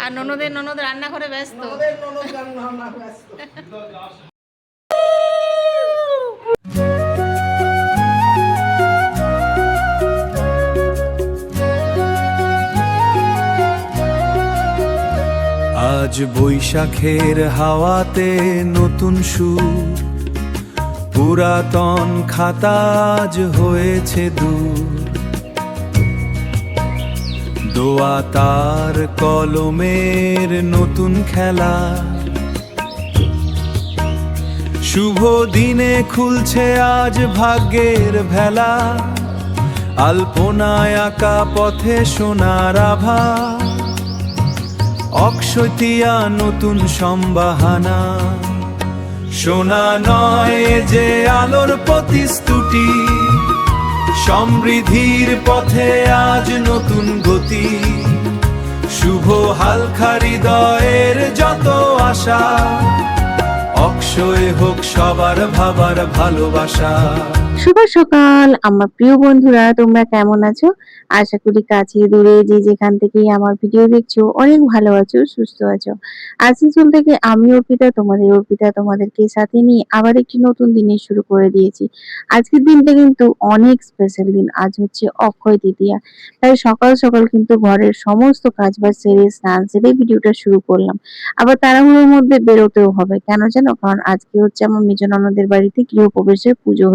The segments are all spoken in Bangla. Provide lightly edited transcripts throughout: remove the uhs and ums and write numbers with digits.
আর ননদ রান্নাঘরে ব্যস্ত। আজ বৈশাখের হাওয়াতে নতুন সুর, পুরাতন খাতা আজ হয়েছে দূর। দোয়া তার কলমের নতুন খেলা, শুভ দিনে খুলছে আজ ভাগ্যের ভেলা। আলপনায় আঁকা পথে সোনার আভা, অক্ষতিয়া নতুন সম্বাহানা। সোনা নয় যে আলোর প্রতিস্তুতি, সমৃদ্ধির পথে আজ নতুন গতি। শুভ হালকা হৃদয়ের যত আশা, অক্ষয় হোক সবার ভাবার ভালোবাসা। শুভ সকাল আমার প্রিয় বন্ধুরা, তোমরা কেমন আছো? আশা করি কাছে দূরে যে যেখান থেকেই আমার ভিডিও দেখছো অনেক ভালো আছো, সুস্থ আছো। আজকাল থেকে আমি অর্পিতা, তোমাদেরকে সাথে নিয়ে আবার একটি নতুন দিনের শুরু করে দিয়েছি। আজকের দিনটা কিন্তু অনেক স্পেশাল দিন। আজ হচ্ছে অক্ষয় তৃতীয়া, তাই সকাল সকাল কিন্তু ঘরের সমস্ত কাজবাজ সেরে স্নান সেরে ভিডিওটা শুরু করলাম। আবার তাড়াহুড়োর মধ্যে বেরোতেও হবে, কেন জানো? কারণ আজকে হচ্ছে আমার মেজ ননদের বাড়িতে গৃহপ্রবেশের পুজো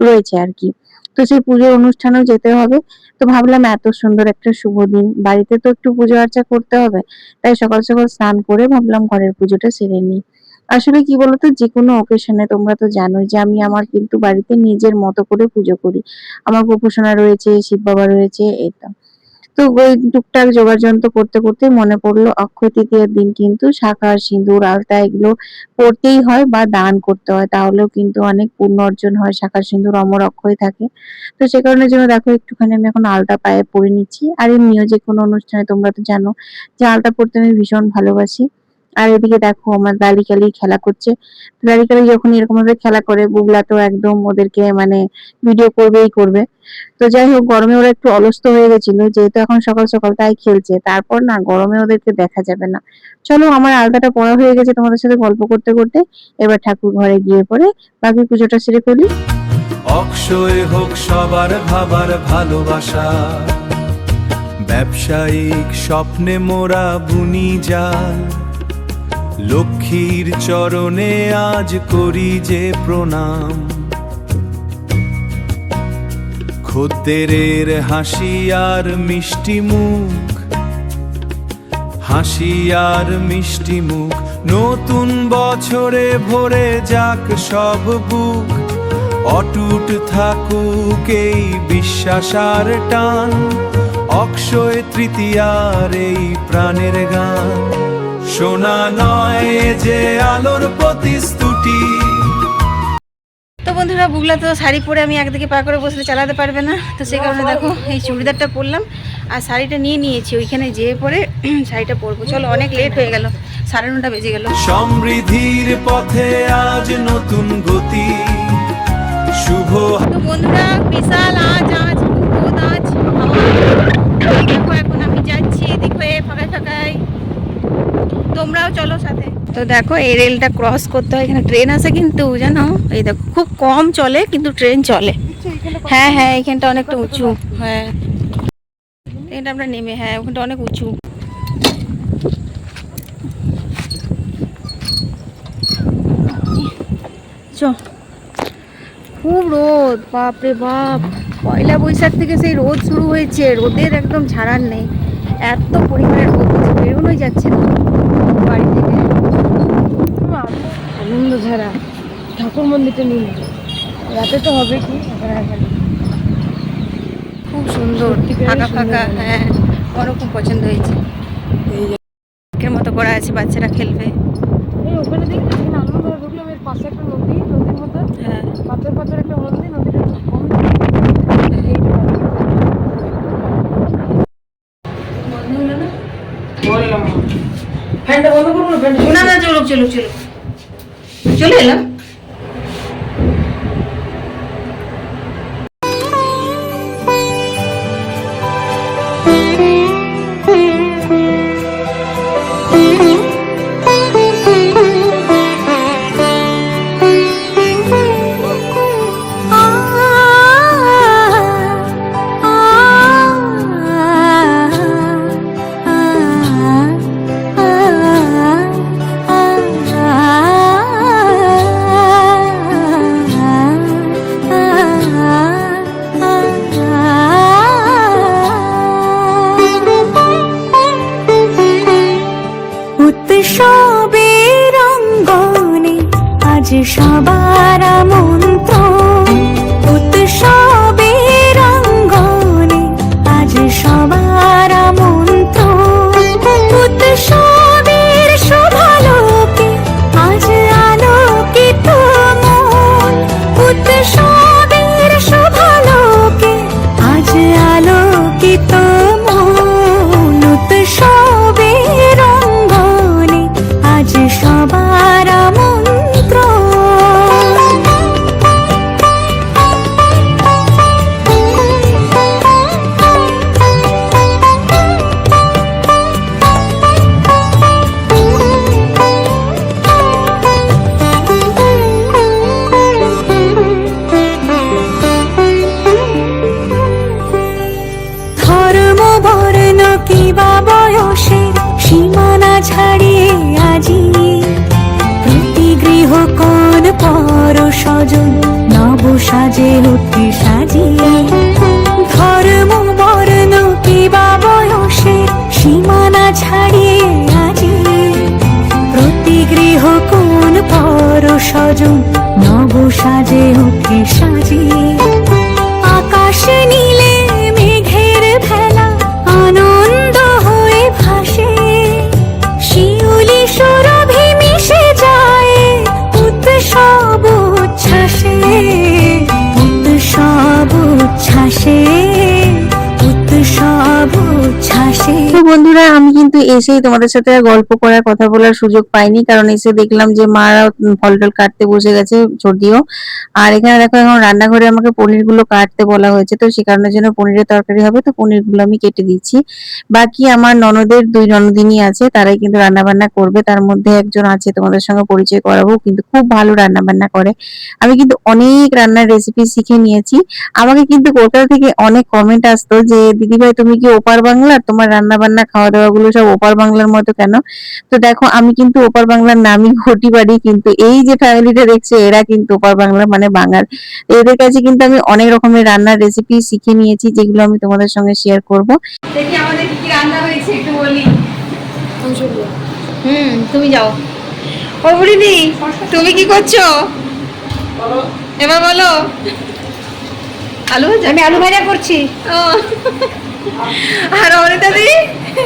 রয়েছে আর কি। তো সেই পুজোর অনুষ্ঠানেও যেতে হবে। তো ভাবলাম এত সুন্দর একটা শুভ দিন, বাড়িতে তো একটু পুজো আর্চা করতে হবে, তাই সকাল সকাল স্নান করে ভাবলাম ঘরের পুজোটা সেরে নিই। আসলে কি বলতো, যে কোনো অকেশনে তোমরা তো জানোই যে আমি আমার কিন্তু বাড়িতে নিজের মতো করে পুজো করি। আমার গোপুসোনা রয়েছে, শিব বাবা রয়েছে, এটা তো ওই টুকটাক জোগাড় যন্ত্র করতে করতে মনে পড়লো অক্ষয় তৃতীয়ার দিন কিন্তু শাঁখা সিঁদুর আলতা এগুলো পড়তেই হয় বা দান করতে হয়, তাহলেও কিন্তু অনেক পুণ্য অর্জন হয়। শাঁখা সিঁদুর অমর অক্ষয় থাকে। তো সে কারণে জন্য দেখো একটুখানি আমি এখন আলতা পায়ে পরে নিচ্ছি। আর এমনিও যে কোনো অনুষ্ঠানে তোমরা তো জানো যে আলতা পড়তে আমি ভীষণ ভালোবাসি। আর এদিকে দেখো আমার দালিকালি খেলা করছে। দালিকালি যখন এরকম ভাবে খেলা করে, বুগলা তো একদম ওদেরকে মানে ভিডিও করবেই করবে। তো যাই হোক, গরমে ওরা একটু অলস্ত হয়ে গেছিল, যেহেতু এখন সকাল সকাল তাই খেলছে। তারপর না গরমে ওদেরকে দেখা যাবে না। চলো, আমার আলতাটা পড়া হয়ে গেছে, তোমাদের সাথে গল্প করতে করতে এবার ঠাকুর ঘরে গিয়ে পরে বাকি পুজোটা সেরে ফেলি। অক্ষয় হোক সবার ভাবার ভালোবাসা, ব্যবসায়িক স্বপ্নে মোরা বুনি জাল। লক্ষ্মীর চরণে আজ করি যে প্রণাম, খদ্দেরের হাসি আর মিষ্টি মুখ, হাসি আর মিষ্টি মুখ। নতুন বছরে ভরে যাক সব বুক, অটুট থাকুক এই বিশ্বাস আর টান। অক্ষয় তৃতীয়ার এই প্রাণের গান, সোনা নয় যে আলোর প্রতিস্তুতি। তো বন্ধুরা, বুগলা তো শাড়ি পরে আমি একদিকে পা করে বসলে চালাতে পারবে না, তো সেই কারণে দেখো এই চুড়িদারটা পরলাম আর শাড়িটা নিয়ে নিয়েছি। ওইখানে যেয়ে পরে শাড়িটা পরবো। চলো, অনেক লেট হয়ে গেল, 9:30 বেজে গেল। সমৃদ্ধির পথে আজ নতুন গতি, শুভ। তো বন্ধুরা, বিশাল আজ রোদ, আজ দেখো এখন আমি যাচ্ছি এদিক হয়ে ফাঁকায় ফাঁকায়, তোমরাও চলো সাথে। তো দেখো এই রেলটা ক্রস করতে হয়, এখানে ট্রেন আছে কিন্তু জানো, এই দেখো খুব কম চলে কিন্তু ট্রেন চলে। হ্যাঁ হ্যাঁ, এইখানটা অনেকটা উঁচু। হ্যাঁ, ট্রেনটা আমরা নেমে, হ্যাঁ ওখানটা অনেক উঁচু। খুব রোদ, বাপরে বাপ। পয়লা বৈশাখ থেকে সেই রোদ শুরু হয়েছে, রোদের একদম ছাড়ার নেই। এত পরিমাণে রোদ হচ্ছে, বেরোনোই যাচ্ছে না বাড়ি থেকে। আনন্দ ধারা ঠাকুর মন্দিরটা নিয়ে রাতে তো হবে কি, খুব সুন্দর ফাঁকা ফাঁকা। হ্যাঁ, আমারও খুব পছন্দ হয়েছে। এর মতো করা আছে, বাচ্চারা খেলবে। এই ওখানে দেখি না, আনন্দ ঢুকলাম, এর পাশে একটা নদীর মতো। হ্যাঁ, পাথর পাথর একটা নদী, নদীটা কম। বললাম ফ্যানটা বন্ধ করবো না? না চলুক চলে এলাম। উৎসবের অঙ্গনে আজ সবার আমন্ত্রণ, উৎসবের অঙ্গনে আজ সবার আমন্ত্রণ, উৎসবের শোভালোকে আজ আলোকিত মন, উৎসবের শোভালোকে আজ আলোকিত মন, উৎসবের অঙ্গনে আজ সবার আমন্ত্রণ। ধর্ম বর্ণ কিবা বয়সের সীমানা ছাড়িয়ে আজি প্রতি গৃহ কোন পর স্বজন নব সাজে উঠে সাজিয়ে, ধর্ম বর্ণ কিবা বয়সের সীমানা ছাড়িয়ে আজি প্রতি গৃহ কোন পর স্বজন নব সাজে উঠে সাজিয়ে, আকাশে নীলে মেঘের ভেলা আনন্দ হয়ে ভাসে, শিউলি সুরভি মিশে যায় উৎসব উচ্ছ্বাসে, উৎসব উচ্ছ্বাসে, উৎসব উচ্ছ্বাসে। তো বন্ধুরা আমি কিন্তু এসেই তোমাদের সাথে আর গল্প করার কথা বলার সুযোগ পাইনি, কারণ এসে দেখলাম যে মারা ফল টল কাটতে বসে গেছে, যদিও। আর এখানে দেখো এখন রান্নাঘরে আমাকে পনির গুলো কাটতে বলা হয়েছে, তো সে কারণের জন্য পনিরের তরকারি হবে, তো পনির গুলো আমি কেটে দিচ্ছি। বাকি আমার ননদের 2 ননদিনী আছে, তারাই কিন্তু রান্না বান্না করবে। তার মধ্যে একজন আছে, তোমাদের সঙ্গে পরিচয় করাবো, কিন্তু খুব ভালো রান্না বান্না করে। আমি কিন্তু অনেক রান্নার রেসিপি শিখে নিয়েছি। আমাকে কিন্তু কলকাতা থেকে অনেক কমেন্ট আসতো যে দিদিভাই তুমি কি ওপার বাংলার, তোমার রান্না বান্না খাওয়া দাওয়া গুলো সব ওপার বাংলার মতো কেন? তো দেখো আমি কিন্তু ওপার বাংলার নামই ঘটি বাড়ি, কিন্তু এই যে ফ্যামিলিটা দেখছে এরা কিন্তু ওপার বাংলার মানে বাঙাল। এদের কাছে কিন্তু আমি অনেক রকমের রান্নার রেসিপি শিখে নিয়েছি, যেগুলো আমি তোমাদের সঙ্গে শেয়ার করব। দেখি আমাদের কি কি রান্না হয়েছে একটু বলি। তুমি যাও। ও বুড়িদি তুমি কি করছো এবার বলো। আলু ভাজা? আমি আলু ভাজা করছি। ও, আর অনিতা দি?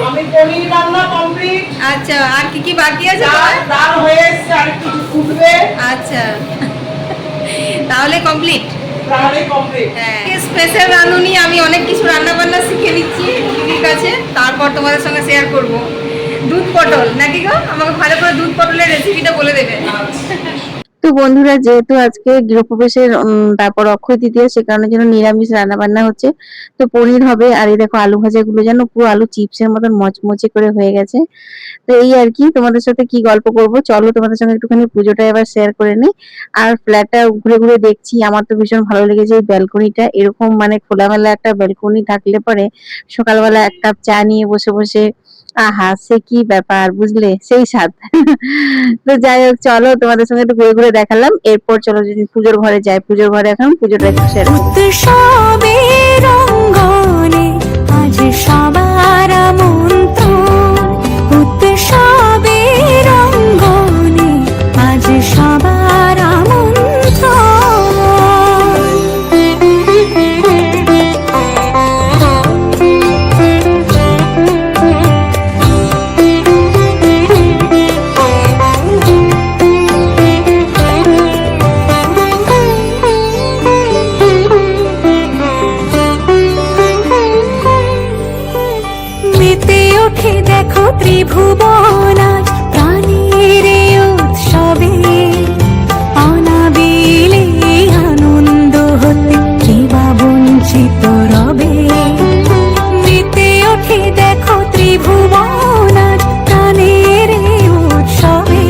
আমি পনির রান্না কমপ্লিট। আচ্ছা, আর কি কি বাকি আছে ডাল তোমার? ডাল হয়ে এসেছে, আর একটু ফুটবে, আচ্ছা, তাহলে কমপ্লিট। তাহলে কমপ্লিট। হ্যাঁ, স্পেশাল রাঁধুনি আমি অনেক কিছু রান্না বান্না শিখে নিচ্ছি দিদির কাছে, তারপর তোমাদের সঙ্গে শেয়ার করব। দুধ পটল নাকি গো? আমাকে ভালো করে দুধ পটলের রেসিপিটা বলে দেবে। তো বন্ধুরা যেহেতু আজকে গৃহপ্রবেশের তারপর অক্ষয় তৃতীয়া, সে কারণে জন্য নিরামিষ রান্না বান্না হচ্ছে। তো পনির হবে, আর এই দেখো আলু ভাজা গুলো যেন পুরো আলু চিপসের মতন মচমচে করে হয়ে গেছে। তো এই আর কি, তোমাদের সাথে কি গল্প করব, চলো তোমাদের সঙ্গে একটুখানি পুজোটা এবার শেয়ার করে নিই। আর ফ্ল্যাটটা ঘুরে ঘুরে দেখছি, আমার তো ভীষণ ভালো লেগেছে এই ব্যালকনিটা। এরকম মানে খোলামেলা একটা ব্যালকনি থাকলে পরে সকালবেলা 1 কাপ চা নিয়ে বসে বসে, আহা সে কি ব্যাপার, বুঝলে, সেই স্বাদ। তো যাই হোক, চলো তোমাদের সঙ্গে একটু ঘুরে ঘুরে দেখালাম। এরপর চলো যদি পুজোর ঘরে যাই, পুজোর ঘরে এখন পুজোটা একটু সেরে নেবো। উৎসবের অঙ্গনে আজ সবার আমন্ত্রণ, উৎসবের অঙ্গনে আজ সবার মেতে ওঠে দেখো ত্রিভুবন আজ প্রাণের উৎসবে, অনাবিলে আনন্দ হতে কিবা বঞ্চিত রবে। মেতে ওঠে দেখো ত্রিভুবন আজ প্রাণের উৎসবে,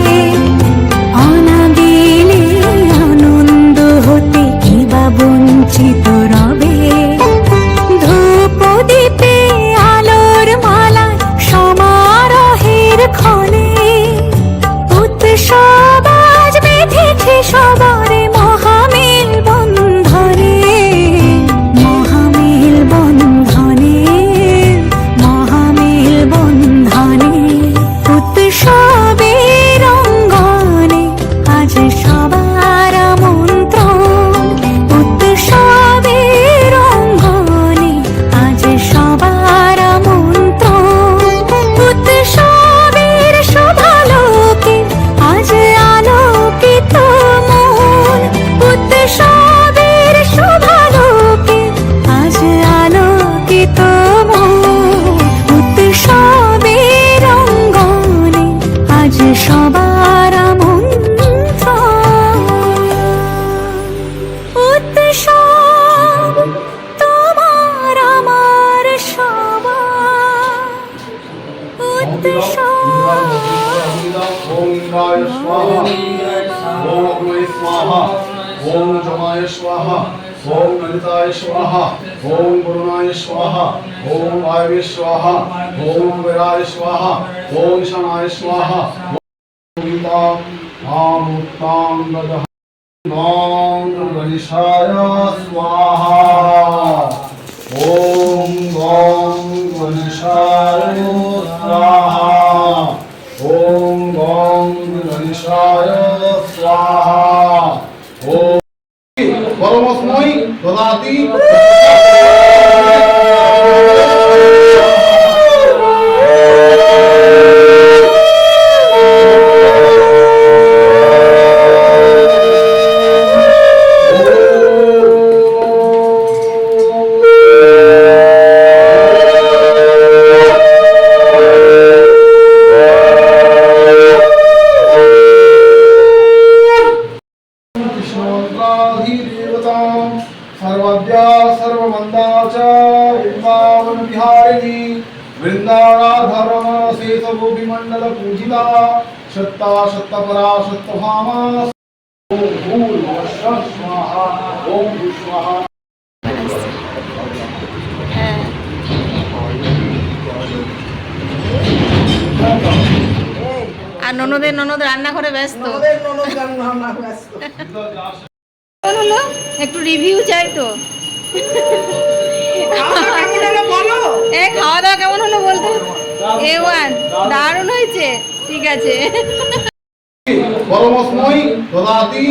অনাবিলে আনন্দ হতে কিবা বঞ্চিত রবে। ধূপ দীপে আলোর মালা সমারোহের ক্ষণে, সবার আমন্ত্রণ উৎসব তোমার আমার সবার উৎসব ओम इंद्राय स्वाहा ओम अग्नये स्वाहा ओम जमाय स्वाहा ओम ललिताय स्वाहा ओम वरुणाय स्वाहा ओम वायवे स्वाहा ओम कुबेराय स्वाहा ओम ईशानाय स्वाहा ओम आमुक्तां ददः ओम गणेशाय स्वाहा ओम गं गणेशाय स्वाहा ओम गं गणेशाय स्वाहा ओम परमस्मै ददाति सर्वद्या सर्वमन्दा च वृन्दावन विहारिणी वृन्दावनाधर्म शेष गोपीमण्डल पूजिता सत्ता सत्तपरा सत्तभामा ओम भूर्भुवः स्वाहा ओम स्वाहा আর ননদ রান্নাঘরে ব্যস্ত। হলো একটু রিভিউ চাই তো। খাওয়া দাওয়া কেমন হলো বলতে? A1 দারুণ হয়েছে। ঠিক আছে। परमस्मै ददाति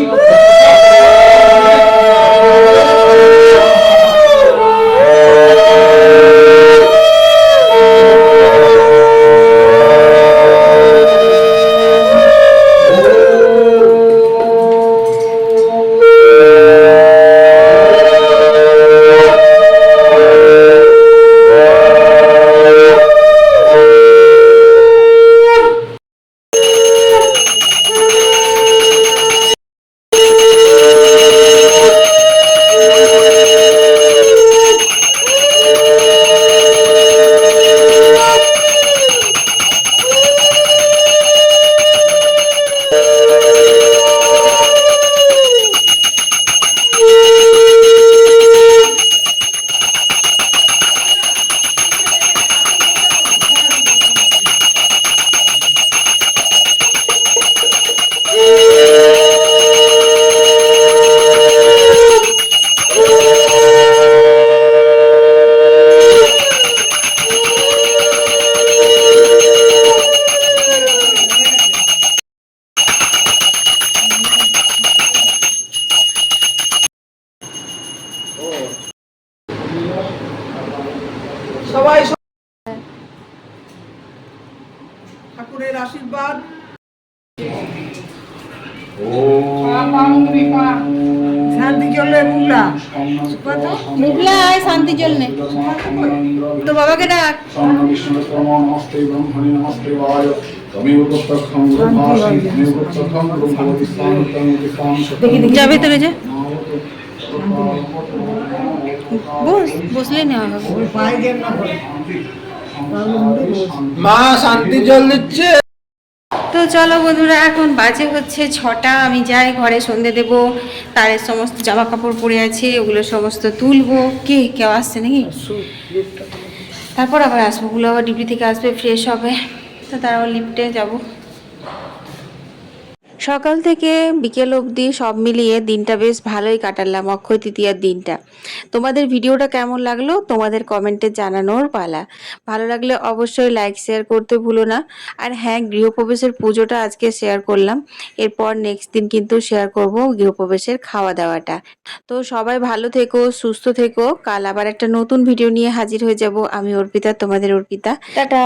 সবাই ঠাকুরের আশীর্বাদ শান্তি চলে মুগলা মুগলা আয় শান্তি জন্য তো বাবাকে ডাক। नमस्ते ब्रह्मणे नमस्ते वाय तमेव तत्तखं ब्रह्मासि तमेव तत्तखं ब्रह्मवति स्थानतमेव যা ভেতরে যা। বসলে নেওয়া হবে। মা শান্তি জল দিচ্ছে। তো চলো বন্ধুরা, এখন বাজে হচ্ছে 6টা। আমি যাই ঘরে সন্ধে দেব। তারের সমস্ত জামা কাপড় পরে আছে, ওগুলো সমস্ত তুলবো। কেউ আসছে নাকি? তারপর আবার আসবো, ওগুলো আবার ডিউটি থেকে আসবে, ফ্রেশ হবে। তো তারপর লিফটে যাব। সকাল থেকে বিকেল অবধি সব মিলিয়ে দিনটা বেশ ভালোই কাটালাম, অক্ষয় তৃতীয়ার দিনটা। তোমাদের ভিডিওটা কেমন লাগলো তোমাদের কমেন্টে জানানোর পালা। ভালো লাগলে অবশ্যই লাইক শেয়ার করতে ভুলো না। আর হ্যাঁ, গৃহপ্রবেশের পুজোটা আজকে শেয়ার করলাম, এরপর নেক্সট দিন কিন্তু শেয়ার করব গৃহপ্রবেশের খাওয়া দাওয়াটা। তো সবাই ভালো থেকো, সুস্থ থেকো। কাল আবার একটা নতুন ভিডিও নিয়ে হাজির হয়ে যাব। আমি অর্পিতা, তোমাদের অর্পিতা। টাটা।